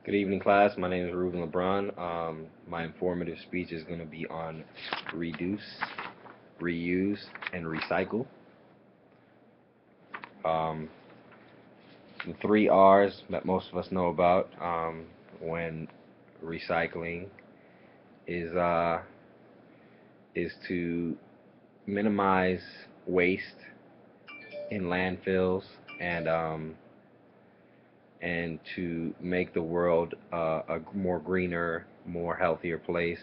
Good evening, class. My name is Ruben LeBron. My informative speech is going to be on reduce, reuse, and recycle. Um, the three R's that most of us know about when recycling is uh, is to minimize waste in landfills and um, and to make the world a more greener, more healthier place.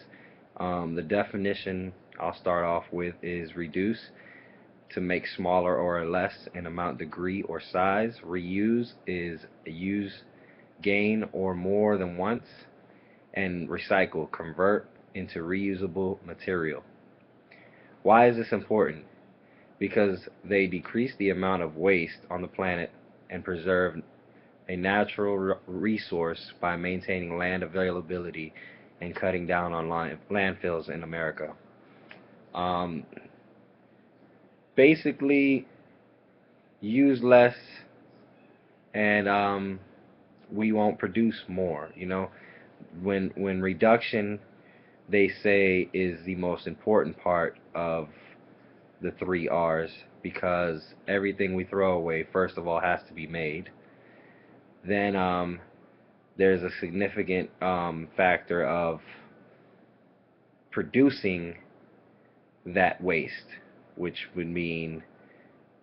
The definition I'll start off with is reduce, to make smaller or less in amount, degree, or size. Reuse is use, gain, or more than once. And recycle, convert into reusable material. Why is this important? Because they decrease the amount of waste on the planet and preserve a natural resource by maintaining land availability and cutting down on landfills in America. Um, Basically, use less and we won't produce more. When reduction, they say, is the most important part of the three R's, because everything we throw away, first of all, has to be made. Then there's a significant factor of producing that waste, which would mean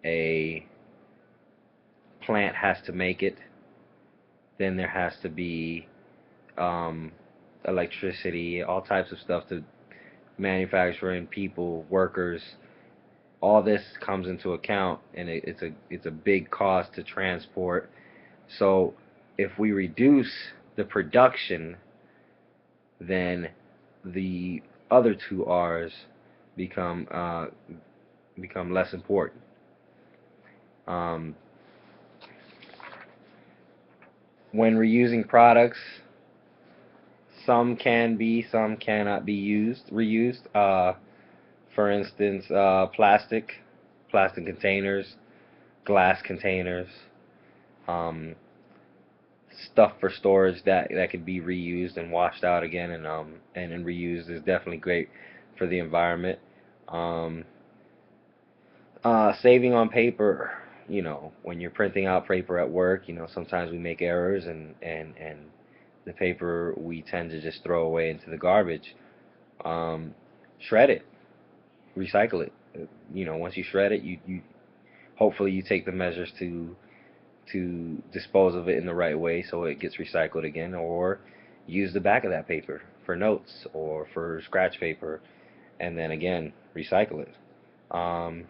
a plant has to make it. Then there has to be um, electricity, all types of stuff to manufacturing, people, workers. All this comes into account, and it's a big cost to transport. So if we reduce the production, then the other two R's become become less important. Um, when reusing products, some can be, some cannot be reused. For instance, plastic containers, glass containers, um, stuff for storage that could be reused and washed out again and reused is definitely great for the environment. Um, Saving on paper, when you're printing out paper at work, sometimes we make errors and the paper we tend to just throw away into the garbage. Um, Shred it, recycle it. Once you shred it, you hopefully you take the measures to dispose of it in the right way so it gets recycled again, or use the back of that paper for notes or for scratch paper, and then again recycle it. Um,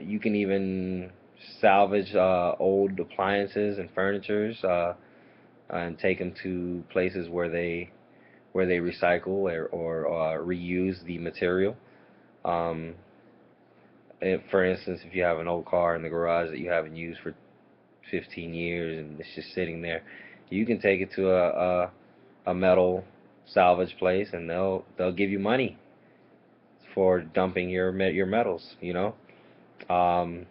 you can even salvage old appliances and furnitures and take them to places where they recycle or reuse the material. Um, for instance, if you have an old car in the garage that you haven't used for 15 years and it's just sitting there, you can take it to a metal salvage place and they'll give you money for dumping your metals. Um,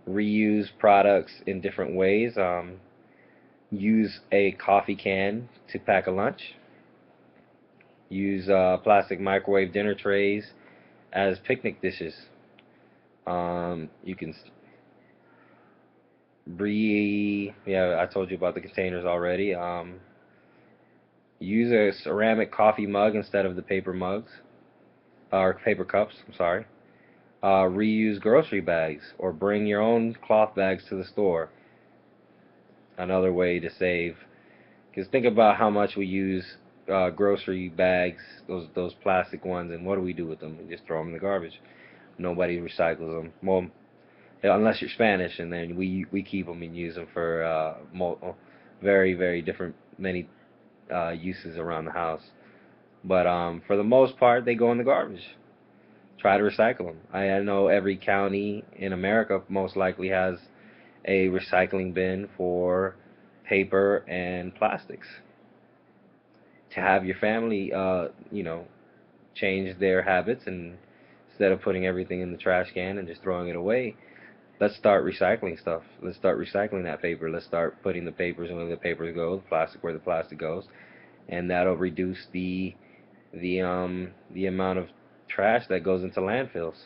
Reuse products in different ways. Use a coffee can to pack a lunch. Use plastic microwave dinner trays as picnic dishes. You can yeah, I told you about the containers already. Use a ceramic coffee mug instead of the paper mugs or paper cups. I'm sorry. Reuse grocery bags or bring your own cloth bags to the store. Another way to save. Because think about how much we use grocery bags, those plastic ones, and what do we do with them? We just throw them in the garbage. Nobody recycles them. Well, unless you're Spanish, and then we keep them and use them for very different many uses around the house. But for the most part, they go in the garbage. Try to recycle them. I know every county in America most likely has a recycling bin for paper and plastics. To have your family, change their habits, and instead of putting everything in the trash can and just throwing it away, let's start recycling stuff. Let's start recycling that paper. Let's start putting the papers where the papers go, the plastic where the plastic goes, and that'll reduce the amount of trash that goes into landfills.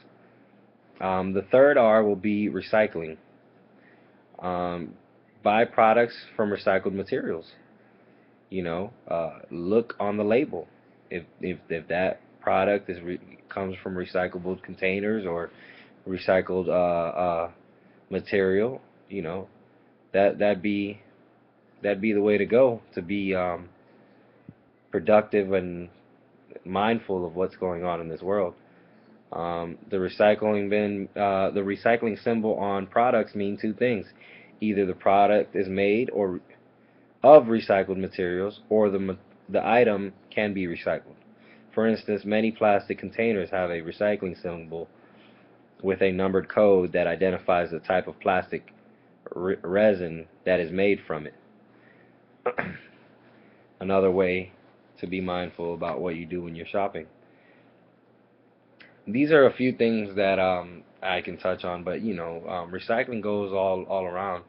The third R will be recycling. Um, Buy products from recycled materials. Look on the label. If that product comes from recyclable containers or recycled material, that'd be the way to go to be productive and mindful of what's going on in this world. The recycling symbol on products mean two things: either the product is made or of recycled materials, or the item can be recycled. For instance, many plastic containers have a recycling symbol with a numbered code that identifies the type of plastic resin that is made from it. Another way to be mindful about what you do when you're shopping. These are a few things that I can touch on, but recycling goes all around.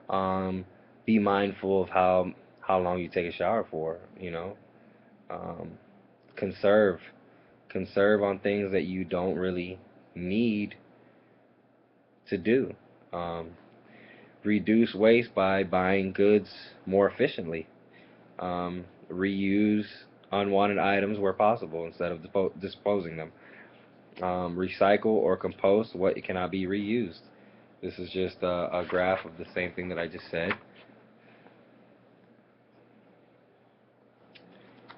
Um, be mindful of how long you take a shower for. Um, conserve conserve on things that you don't really need to do. Um, Reduce waste by buying goods more efficiently. Reuse unwanted items where possible instead of disposing them. Recycle or compost what cannot be reused. This is just a graph of the same thing that I just said.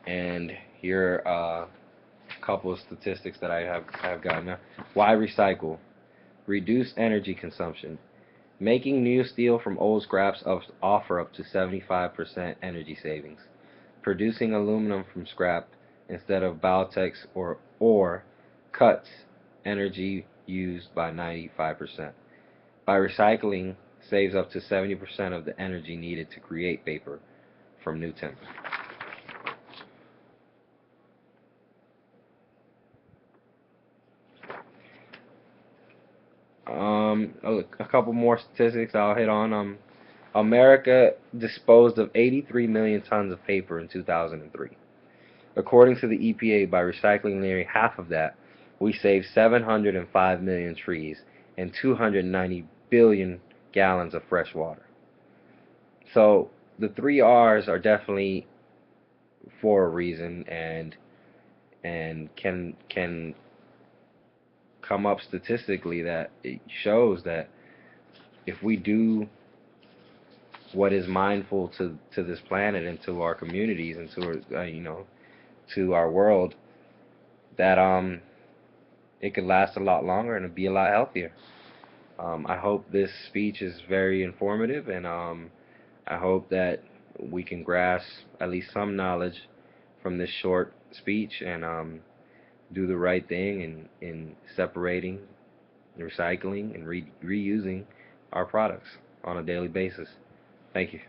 And here are a couple of statistics that I have gotten. Why recycle? Reduce energy consumption. Making new steel from old scraps offer up to 75% energy savings. Producing aluminum from scrap instead of Baltex or ore cuts energy used by 95%. By recycling, saves up to 70% of the energy needed to create paper from new timber. A couple more statistics I'll hit on. America disposed of 83 million tons of paper in 2003. According to the EPA, by recycling nearly half of that, we saved 705 million trees and 290 billion gallons of fresh water. So the three R's are definitely for a reason, and can come up statistically that it shows that if we do what is mindful to this planet and to our communities and to our world, that it could last a lot longer and be a lot healthier. I hope this speech is very informative, and I hope that we can grasp at least some knowledge from this short speech, and do the right thing in separating, recycling, and reusing our products on a daily basis. Thank you.